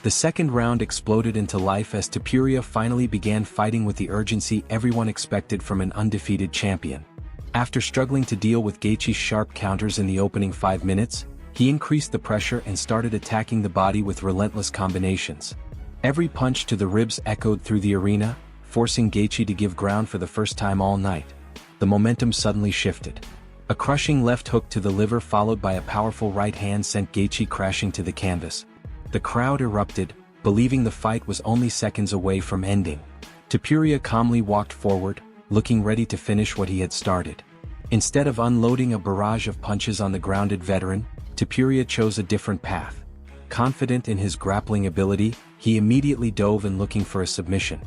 The second round exploded into life as Topuria finally began fighting with the urgency everyone expected from an undefeated champion. After struggling to deal with Gaethje's sharp counters in the opening 5 minutes, he increased the pressure and started attacking the body with relentless combinations. Every punch to the ribs echoed through the arena, forcing Gaethje to give ground for the first time all night. The momentum suddenly shifted. A crushing left hook to the liver followed by a powerful right hand sent Gaethje crashing to the canvas. The crowd erupted, believing the fight was only seconds away from ending. Topuria calmly walked forward, looking ready to finish what he had started. Instead of unloading a barrage of punches on the grounded veteran, Topuria chose a different path. Confident in his grappling ability, he immediately dove in looking for a submission.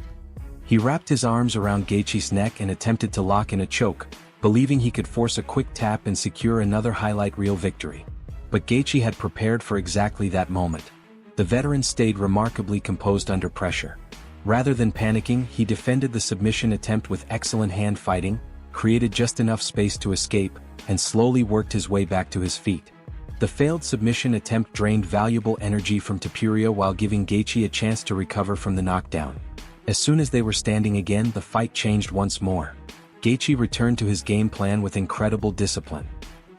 He wrapped his arms around Gaethje's neck and attempted to lock in a choke, believing he could force a quick tap and secure another highlight reel victory. But Gaethje had prepared for exactly that moment. The veteran stayed remarkably composed under pressure. Rather than panicking, he defended the submission attempt with excellent hand fighting, created just enough space to escape, and slowly worked his way back to his feet. The failed submission attempt drained valuable energy from Topuria while giving Gaethje a chance to recover from the knockdown. As soon as they were standing again, the fight changed once more. Gaethje returned to his game plan with incredible discipline.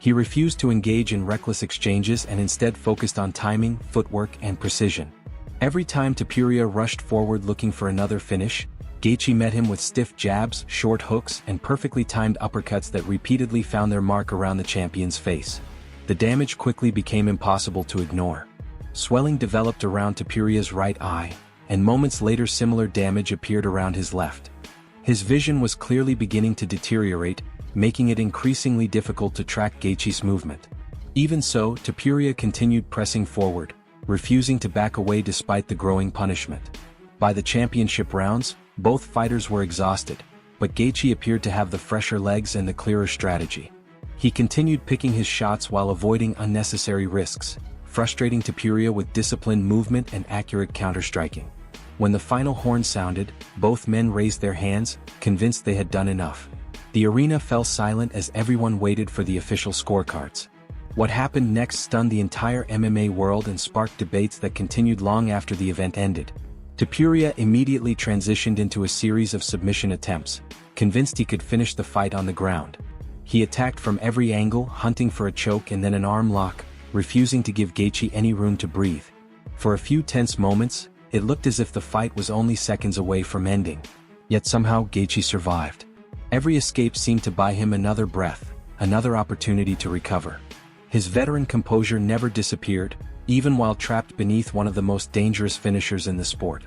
He refused to engage in reckless exchanges and instead focused on timing, footwork, and precision. Every time Topuria rushed forward looking for another finish, Gaethje met him with stiff jabs, short hooks, and perfectly timed uppercuts that repeatedly found their mark around the champion's face. The damage quickly became impossible to ignore. Swelling developed around Topuria's right eye, and moments later similar damage appeared around his left. His vision was clearly beginning to deteriorate, making it increasingly difficult to track Gaethje's movement. Even so, Topuria continued pressing forward, refusing to back away despite the growing punishment. By the championship rounds, both fighters were exhausted, but Gaethje appeared to have the fresher legs and the clearer strategy. He continued picking his shots while avoiding unnecessary risks, frustrating Topuria with disciplined movement and accurate counterstriking. When the final horn sounded, both men raised their hands, convinced they had done enough. The arena fell silent as everyone waited for the official scorecards. What happened next stunned the entire MMA world and sparked debates that continued long after the event ended. Topuria immediately transitioned into a series of submission attempts, convinced he could finish the fight on the ground. He attacked from every angle, hunting for a choke and then an arm lock, refusing to give Gaethje any room to breathe. For a few tense moments, it looked as if the fight was only seconds away from ending. Yet somehow Gaethje survived. Every escape seemed to buy him another breath, another opportunity to recover. His veteran composure never disappeared, even while trapped beneath one of the most dangerous finishers in the sport.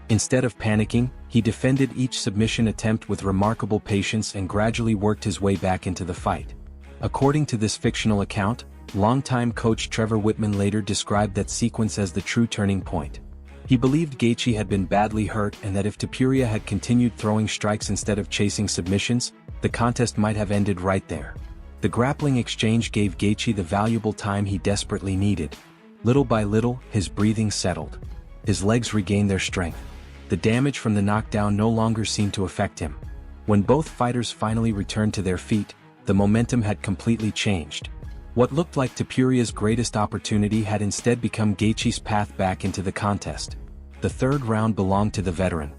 Instead of panicking, he defended each submission attempt with remarkable patience and gradually worked his way back into the fight. According to this fictional account, longtime coach Trevor Whitman later described that sequence as the true turning point. He believed Gaethje had been badly hurt and that if Topuria had continued throwing strikes instead of chasing submissions, the contest might have ended right there. The grappling exchange gave Gaethje the valuable time he desperately needed. Little by little, his breathing settled. His legs regained their strength. The damage from the knockdown no longer seemed to affect him. When both fighters finally returned to their feet, the momentum had completely changed. What looked like Topuria's greatest opportunity had instead become Gaethje's path back into the contest. The third round belonged to the veteran.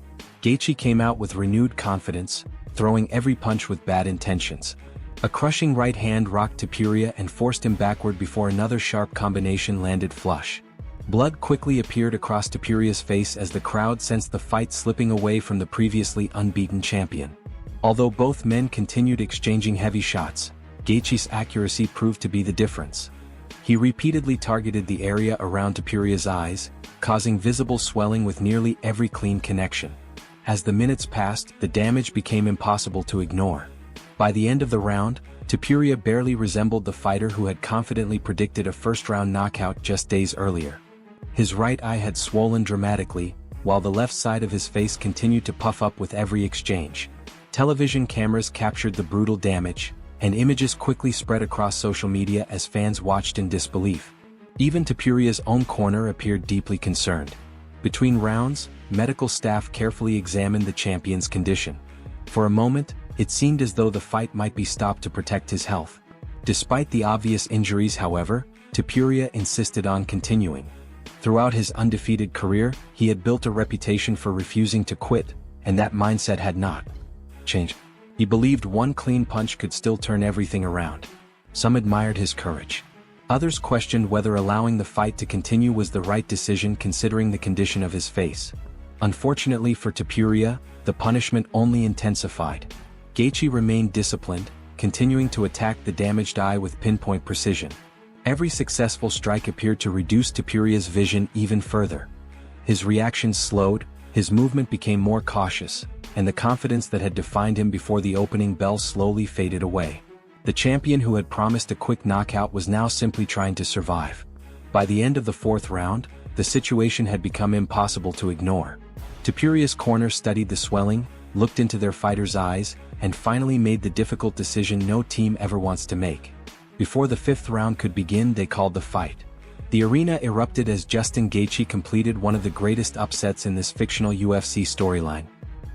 Gaethje came out with renewed confidence, throwing every punch with bad intentions. A crushing right hand rocked Topuria and forced him backward before another sharp combination landed flush. Blood quickly appeared across Topuria's face as the crowd sensed the fight slipping away from the previously unbeaten champion. Although both men continued exchanging heavy shots, Gaethje's accuracy proved to be the difference. He repeatedly targeted the area around Topuria's eyes, causing visible swelling with nearly every clean connection. As the minutes passed, the damage became impossible to ignore. By the end of the round, Topuria barely resembled the fighter who had confidently predicted a first-round knockout just days earlier. His right eye had swollen dramatically, while the left side of his face continued to puff up with every exchange. Television cameras captured the brutal damage, and images quickly spread across social media as fans watched in disbelief. Even Topuria's own corner appeared deeply concerned. Between rounds, medical staff carefully examined the champion's condition. For a moment, it seemed as though the fight might be stopped to protect his health. Despite the obvious injuries, however, Topuria insisted on continuing. Throughout his undefeated career, he had built a reputation for refusing to quit, and that mindset had not changed. He believed one clean punch could still turn everything around. Some admired his courage. Others questioned whether allowing the fight to continue was the right decision considering the condition of his face. Unfortunately for Topuria, the punishment only intensified. Gaethje remained disciplined, continuing to attack the damaged eye with pinpoint precision. Every successful strike appeared to reduce Topuria's vision even further. His reactions slowed, his movement became more cautious, and the confidence that had defined him before the opening bell slowly faded away. The champion who had promised a quick knockout was now simply trying to survive. By the end of the fourth round, the situation had become impossible to ignore. Topuria's corner studied the swelling, looked into their fighter's eyes, and finally made the difficult decision no team ever wants to make. Before the fifth round could begin, they called the fight. The arena erupted as Justin Gaethje completed one of the greatest upsets in this fictional UFC storyline.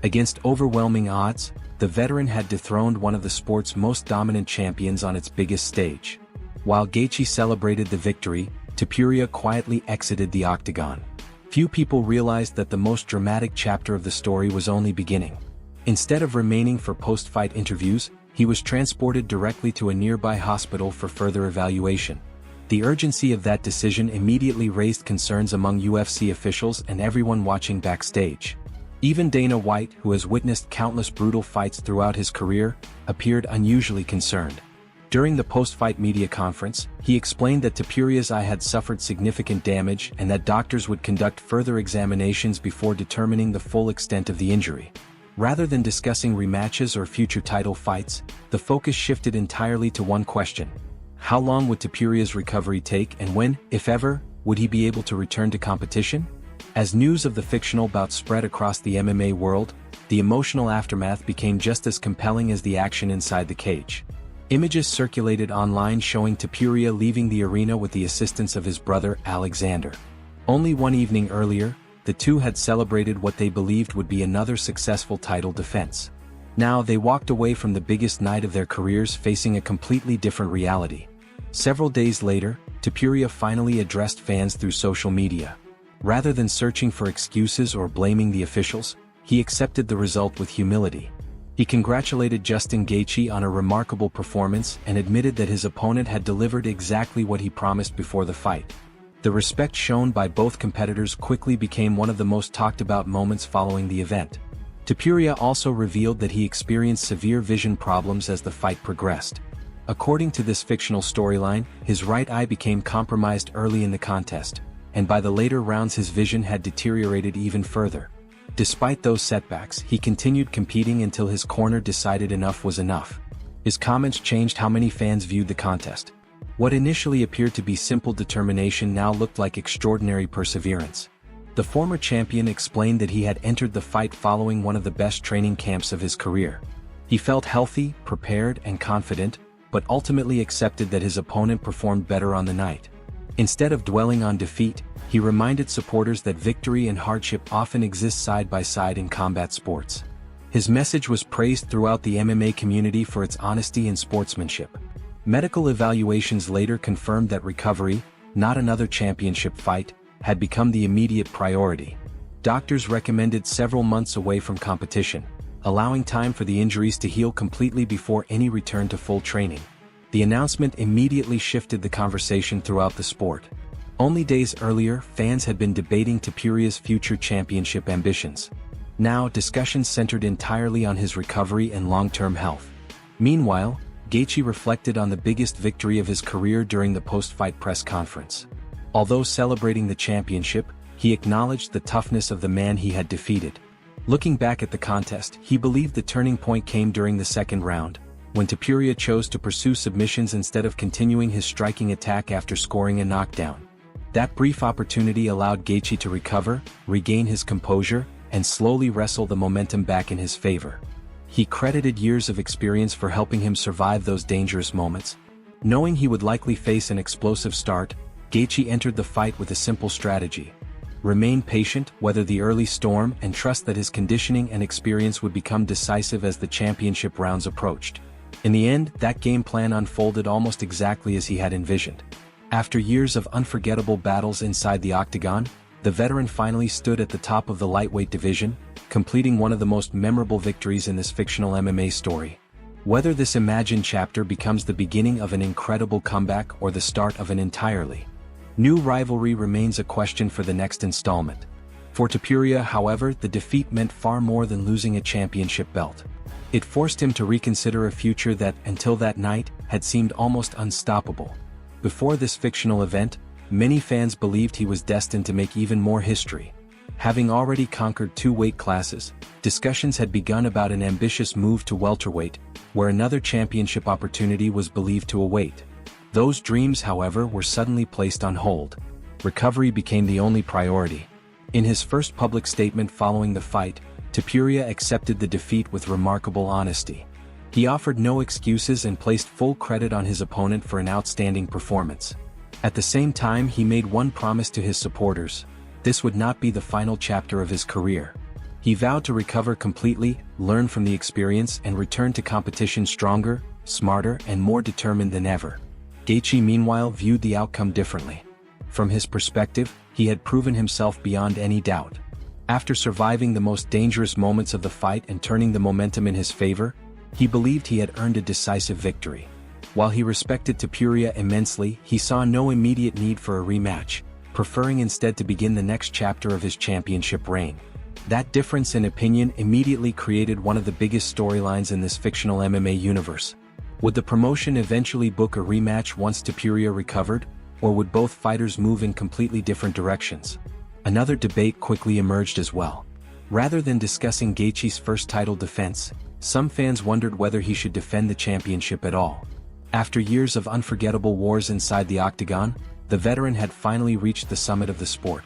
Against overwhelming odds, the veteran had dethroned one of the sport's most dominant champions on its biggest stage. While Gaethje celebrated the victory, Topuria quietly exited the octagon. Few people realized that the most dramatic chapter of the story was only beginning. Instead of remaining for post-fight interviews, he was transported directly to a nearby hospital for further evaluation. The urgency of that decision immediately raised concerns among UFC officials and everyone watching backstage. Even Dana White, who has witnessed countless brutal fights throughout his career, appeared unusually concerned. During the post-fight media conference, he explained that Topuria's eye had suffered significant damage and that doctors would conduct further examinations before determining the full extent of the injury. Rather than discussing rematches or future title fights, the focus shifted entirely to one question. How long would Topuria's recovery take, and when, if ever, would he be able to return to competition? As news of the fictional bout spread across the MMA world, the emotional aftermath became just as compelling as the action inside the cage. Images circulated online showing Topuria leaving the arena with the assistance of his brother Alexander. Only one evening earlier, the two had celebrated what they believed would be another successful title defense. Now they walked away from the biggest night of their careers facing a completely different reality. Several days later, Topuria finally addressed fans through social media. Rather than searching for excuses or blaming the officials, he accepted the result with humility. He congratulated Justin Gaethje on a remarkable performance and admitted that his opponent had delivered exactly what he promised before the fight. The respect shown by both competitors quickly became one of the most talked about moments following the event. Topuria also revealed that he experienced severe vision problems as the fight progressed. According to this fictional storyline, his right eye became compromised early in the contest, and by the later rounds his vision had deteriorated even further. Despite those setbacks, he continued competing until his corner decided enough was enough. His comments changed how many fans viewed the contest. What initially appeared to be simple determination now looked like extraordinary perseverance. The former champion explained that he had entered the fight following one of the best training camps of his career. He felt healthy, prepared, and confident, but ultimately accepted that his opponent performed better on the night. Instead of dwelling on defeat, he reminded supporters that victory and hardship often exist side by side in combat sports. His message was praised throughout the MMA community for its honesty and sportsmanship. Medical evaluations later confirmed that recovery, not another championship fight, had become the immediate priority. Doctors recommended several months away from competition, allowing time for the injuries to heal completely before any return to full training. The announcement immediately shifted the conversation throughout the sport. Only days earlier, fans had been debating Topuria's future championship ambitions. Now, discussions centered entirely on his recovery and long-term health. Meanwhile, Gaethje reflected on the biggest victory of his career during the post-fight press conference. Although celebrating the championship, he acknowledged the toughness of the man he had defeated. Looking back at the contest, he believed the turning point came during the second round, when Topuria chose to pursue submissions instead of continuing his striking attack after scoring a knockdown. That brief opportunity allowed Gaethje to recover, regain his composure, and slowly wrestle the momentum back in his favor. He credited years of experience for helping him survive those dangerous moments. Knowing he would likely face an explosive start, Gaethje entered the fight with a simple strategy. Remain patient, weather the early storm, and trust that his conditioning and experience would become decisive as the championship rounds approached. In the end, that game plan unfolded almost exactly as he had envisioned. After years of unforgettable battles inside the octagon, the veteran finally stood at the top of the lightweight division, completing one of the most memorable victories in this fictional MMA story. Whether this imagined chapter becomes the beginning of an incredible comeback or the start of an entirely new rivalry remains a question for the next installment. For Topuria, however, the defeat meant far more than losing a championship belt. It forced him to reconsider a future that, until that night, had seemed almost unstoppable. Before this fictional event, many fans believed he was destined to make even more history. Having already conquered 2 weight classes, discussions had begun about an ambitious move to welterweight, where another championship opportunity was believed to await. Those dreams, however, were suddenly placed on hold. Recovery became the only priority. In his first public statement following the fight, Topuria accepted the defeat with remarkable honesty. He offered no excuses and placed full credit on his opponent for an outstanding performance. At the same time, he made one promise to his supporters: this would not be the final chapter of his career. He vowed to recover completely, learn from the experience, and return to competition stronger, smarter, and more determined than ever. Gaethje, meanwhile, viewed the outcome differently. From his perspective, he had proven himself beyond any doubt. After surviving the most dangerous moments of the fight and turning the momentum in his favor, he believed he had earned a decisive victory. While he respected Topuria immensely, he saw no immediate need for a rematch, preferring instead to begin the next chapter of his championship reign. That difference in opinion immediately created one of the biggest storylines in this fictional MMA universe. Would the promotion eventually book a rematch once Topuria recovered, or would both fighters move in completely different directions? Another debate quickly emerged as well. Rather than discussing Gaethje's first title defense, some fans wondered whether he should defend the championship at all. After years of unforgettable wars inside the octagon, the veteran had finally reached the summit of the sport.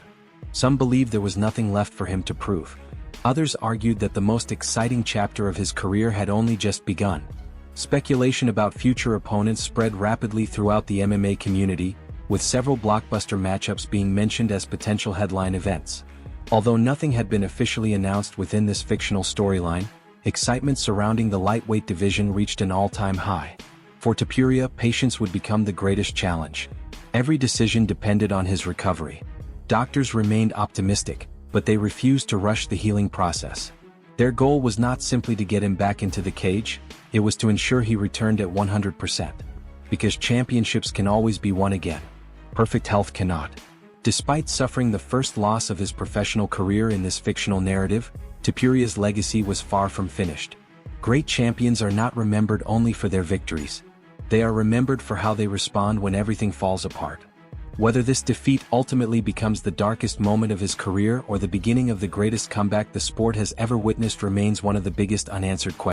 Some believed there was nothing left for him to prove. Others argued that the most exciting chapter of his career had only just begun. Speculation about future opponents spread rapidly throughout the MMA community, with several blockbuster matchups being mentioned as potential headline events. Although nothing had been officially announced within this fictional storyline, excitement surrounding the lightweight division reached an all-time high. For Topuria, patience would become the greatest challenge. Every decision depended on his recovery. Doctors remained optimistic, but they refused to rush the healing process. Their goal was not simply to get him back into the cage, it was to ensure he returned at 100%. Because championships can always be won again. Perfect health cannot. Despite suffering the first loss of his professional career in this fictional narrative, Topuria's legacy was far from finished. Great champions are not remembered only for their victories. They are remembered for how they respond when everything falls apart. Whether this defeat ultimately becomes the darkest moment of his career or the beginning of the greatest comeback the sport has ever witnessed remains one of the biggest unanswered questions.